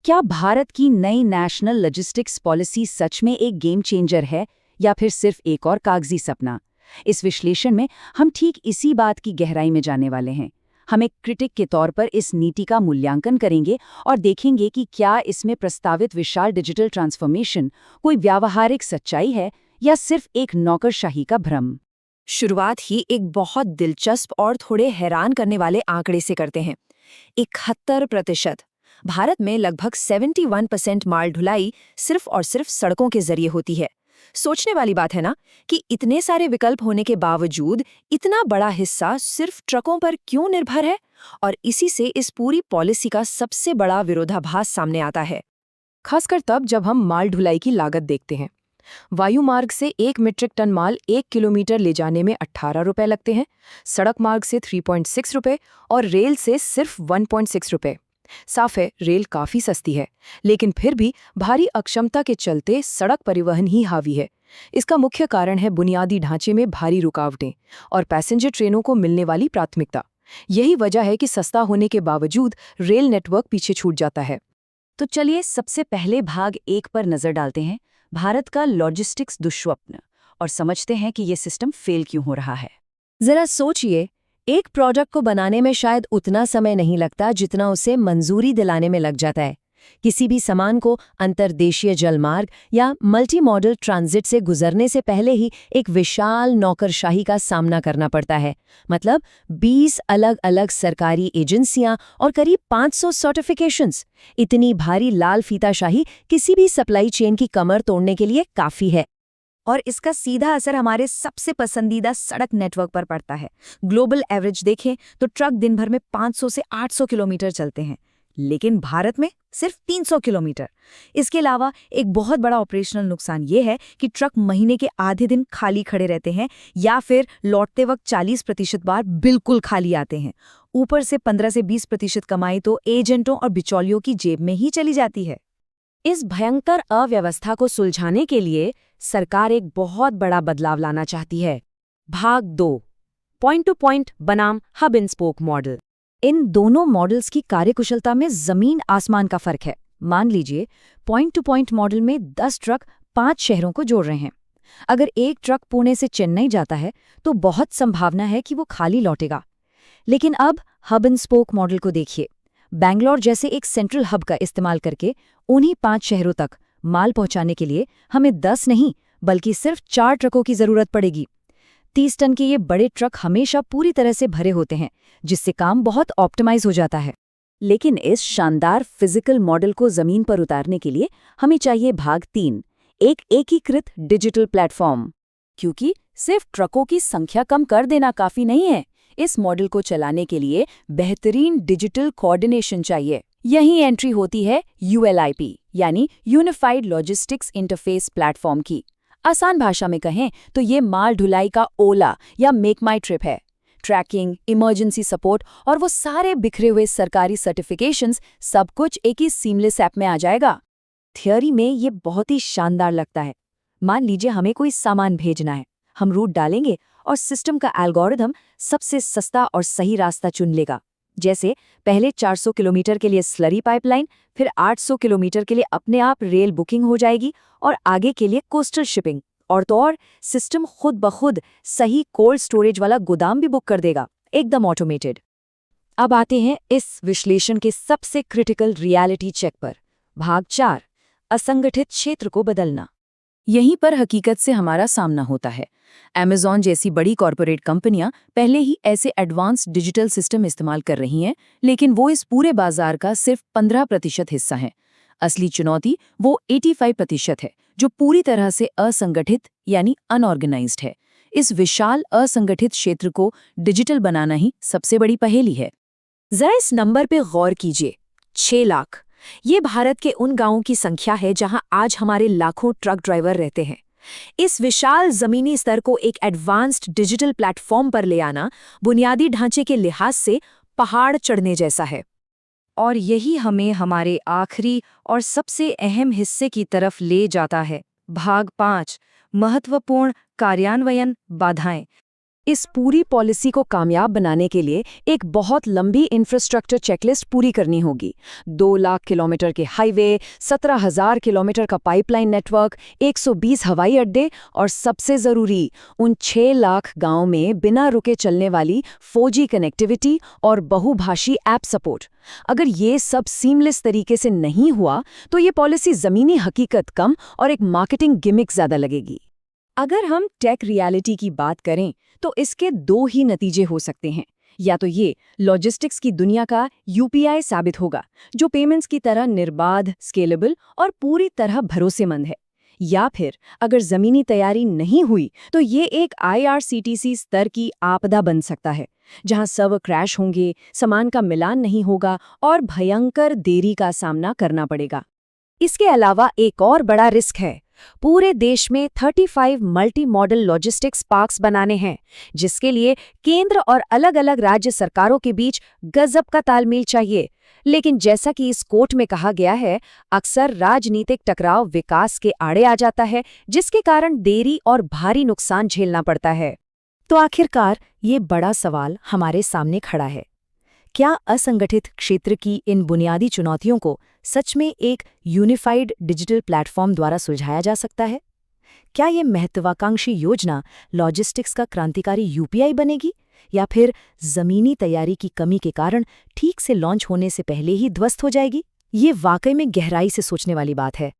क्या भारत की नई नेशनल लॉजिस्टिक्स पॉलिसी सच में एक गेम चेंजर है या फिर सिर्फ एक और कागजी सपना? इस विश्लेषण में हम ठीक इसी बात की गहराई में जाने वाले हैं। हम एक क्रिटिक के तौर पर इस नीति का मूल्यांकन करेंगे और देखेंगे कि क्या इसमें प्रस्तावित विशाल डिजिटल ट्रांसफॉर्मेशन कोई व्यावहारिक सच्चाई है या सिर्फ एक नौकरशाही का भ्रम। शुरुआत ही एक बहुत दिलचस्प और थोड़े हैरान करने वाले आंकड़े से करते हैं। 71%। भारत में लगभग 71% माल ढुलाई सिर्फ और सिर्फ सड़कों के जरिए होती है। सोचने वाली बात है ना कि इतने सारे विकल्प होने के बावजूद इतना बड़ा हिस्सा सिर्फ ट्रकों पर क्यों निर्भर है, और इसी से इस पूरी पॉलिसी का सबसे बड़ा विरोधाभास सामने आता है। खासकर तब जब हम माल ढुलाई की लागत देखते हैं। वायु मार्ग से 1 मीट्रिक टन माल 1 किलोमीटर ले जाने में 18 रुपए लगते हैं, सड़क मार्ग से 3.6 रुपए और रेल से सिर्फ 1.6 रुपए। साफ है, रेल काफी सस्ती है, लेकिन फिर भी भारी अक्षमता के चलते सड़क परिवहन ही हावी है। इसका मुख्य कारण है बुनियादी ढांचे में भारी रुकावटें और पैसेंजर ट्रेनों को मिलने वाली प्राथमिकता। यही वजह है कि सस्ता होने के बावजूद रेल नेटवर्क पीछे छूट जाता है। तो चलिए सबसे पहले भाग 1 पर नजर डालते हैं, भारत का लॉजिस्टिक्स दुष्स्वप्न, और समझते हैं कि ये सिस्टम फेल क्यों हो रहा है। जरा सोचिए, एक प्रोडक्ट को बनाने में शायद उतना समय नहीं लगता जितना उसे मंजूरी दिलाने में लग जाता है। किसी भी सामान को अंतर्देशीय जलमार्ग या मल्टी मॉडल ट्रांजिट से गुजरने से पहले ही एक विशाल नौकरशाही का सामना करना पड़ता है। मतलब 20 अलग अलग सरकारी एजेंसियां और करीब 500 सर्टिफिकेशंस। इतनी भारी लाल फीताशाही किसी भी सप्लाई चेन की कमर तोड़ने के लिए काफी है। और इसका सीधा असर हमारे सबसे पसंदीदा सड़क नेटवर्क पर पड़ता है। ग्लोबल एवरेज देखें तो ट्रक दिन भर में 500 से 800 किलोमीटर चलते हैं, लेकिन भारत में सिर्फ 300 किलोमीटर। इसके अलावा एक बहुत बड़ा ऑपरेशनल नुकसान ये है कि ट्रक महीने के आधे दिन खाली खड़े रहते हैं या फिर लौटते वक्त 40% बार बिल्कुल खाली आते हैं। ऊपर से 15 से 20% कमाई तो एजेंटों और बिचौलियों की जेब में ही चली जाती है। इस भयंकर अव्यवस्था को सुलझाने के लिए सरकार एक बहुत बड़ा बदलाव लाना चाहती है। भाग 2, पॉइंट टू पॉइंट बनाम हब एंड स्पोक मॉडल। इन दोनों मॉडल्स की कार्यकुशलता में जमीन आसमान का फर्क है। मान लीजिए, पॉइंट टू पॉइंट मॉडल में 10 ट्रक 5 शहरों को जोड़ रहे हैं। अगर एक ट्रक पुणे से चेन्नई जाता है तो बहुत संभावना है कि वो खाली लौटेगा। लेकिन अब हब एंड स्पोक मॉडल को देखिए। बैंगलोर जैसे एक सेंट्रल हब का इस्तेमाल करके उन्हीं 5 शहरों तक माल पहुंचाने के लिए हमें 10 नहीं बल्कि सिर्फ 4 ट्रकों की जरूरत पड़ेगी। 30 टन के ये बड़े ट्रक हमेशा पूरी तरह से भरे होते हैं, जिससे काम बहुत ऑप्टिमाइज हो जाता है। लेकिन इस शानदार फिजिकल मॉडल को जमीन पर उतारने के लिए हमें चाहिए भाग 3, एक एकीकृत डिजिटल प्लेटफॉर्म। क्योंकि सिर्फ ट्रकों की संख्या कम कर देना काफी नहीं है, इस मॉडल को चलाने के लिए बेहतरीन डिजिटल कोऑर्डिनेशन चाहिए। यही एंट्री होती है ULIP यानी यूनिफाइड लॉजिस्टिक्स इंटरफेस प्लेटफॉर्म की। आसान भाषा में कहें तो ये माल ढुलाई का ओला या मेक माई ट्रिप है। ट्रैकिंग, इमरजेंसी सपोर्ट और वो सारे बिखरे हुए सरकारी सर्टिफिकेशंस, सब कुछ एक ही सीमलेस ऐप में आ जाएगा। थियोरी में ये बहुत ही शानदार लगता है। मान लीजिए हमें कोई सामान भेजना है, हम रूट डालेंगे और सिस्टम का एल्गोरिथम सबसे सस्ता और सही रास्ता चुन लेगा। जैसे पहले 400 किलोमीटर के लिए स्लरी पाइपलाइन, फिर 800 किलोमीटर के लिए अपने आप रेल बुकिंग हो जाएगी और आगे के लिए कोस्टल शिपिंग। और तो और सिस्टम खुद ब खुद सही कोल्ड स्टोरेज वाला गोदाम भी बुक कर देगा, एकदम ऑटोमेटेड। अब आते हैं इस विश्लेषण के सबसे क्रिटिकल रियलिटी चेक पर। भाग 4, असंगठित क्षेत्र को बदलना। यहीं पर हकीकत से हमारा सामना होता है। Amazon जैसी बड़ी कॉरपोरेट कंपनियां पहले ही ऐसे एडवांस डिजिटल सिस्टम इस्तेमाल कर रही हैं, लेकिन वो इस पूरे बाजार का सिर्फ 15% हिस्सा है। असली चुनौती वो 85% है, जो पूरी तरह से असंगठित यानी अनऑर्गेनाइज्ड है। इस विशाल असंगठित क्षेत्र को डिजिटल बनाना ही सबसे बड़ी पहेली है। जरा इस नंबर पे गौर कीजिए, 6 लाख। ये भारत के उन गांवों की संख्या है जहां आज हमारे लाखों ट्रक ड्राइवर रहते हैं। इस विशाल जमीनी स्तर को एक एडवांस्ड डिजिटल प्लेटफॉर्म पर ले आना बुनियादी ढांचे के लिहाज से पहाड़ चढ़ने जैसा है। और यही हमें हमारे आखिरी और सबसे अहम हिस्से की तरफ ले जाता है। भाग 5, महत्वपूर्ण कार्यान्वयन बाधाएं। इस पूरी पॉलिसी को कामयाब बनाने के लिए एक बहुत लंबी इंफ्रास्ट्रक्चर चेकलिस्ट पूरी करनी होगी। 2 लाख किलोमीटर के हाईवे, 17,000 किलोमीटर का पाइपलाइन नेटवर्क, 120 हवाई अड्डे और सबसे ज़रूरी उन 6 लाख गांव में बिना रुके चलने वाली 4G कनेक्टिविटी और बहुभाषी ऐप सपोर्ट। अगर ये सब सीमलेस तरीके से नहीं हुआ तो ये पॉलिसी ज़मीनी हकीकत कम और एक मार्केटिंग गिमिक ज़्यादा लगेगी। अगर हम टेक रियलिटी की बात करें तो इसके 2 ही नतीजे हो सकते हैं। या तो ये लॉजिस्टिक्स की दुनिया का यूपीआई साबित होगा, जो पेमेंट्स की तरह निर्बाध, स्केलेबल और पूरी तरह भरोसेमंद है। या फिर अगर ज़मीनी तैयारी नहीं हुई तो ये एक IRCTC स्तर की आपदा बन सकता है, जहां सर्वर क्रैश होंगे, सामान का मिलान नहीं होगा और भयंकर देरी का सामना करना पड़ेगा। इसके अलावा एक और बड़ा रिस्क है। पूरे देश में 35 मल्टी मॉडल लॉजिस्टिक्स पार्क्स बनाने हैं, जिसके लिए केंद्र और अलग-अलग राज्य सरकारों के बीच गजब का तालमेल चाहिए। लेकिन जैसा कि इस कोट में कहा गया है, अक्सर राजनीतिक टकराव विकास के आड़े आ जाता है, जिसके कारण देरी और भारी नुकसान झेलना पड़ता है। तो आखिरकार ये बड़ा सवाल हमारे सामने खड़ा है। क्या असंगठित क्षेत्र की इन बुनियादी चुनौतियों को सच में एक यूनिफाइड डिजिटल प्लेटफॉर्म द्वारा सुलझाया जा सकता है? क्या ये महत्वाकांक्षी योजना लॉजिस्टिक्स का क्रांतिकारी यूपीआई बनेगी, या फिर ज़मीनी तैयारी की कमी के कारण ठीक से लॉन्च होने से पहले ही ध्वस्त हो जाएगी? ये वाकई में गहराई से सोचने वाली बात है।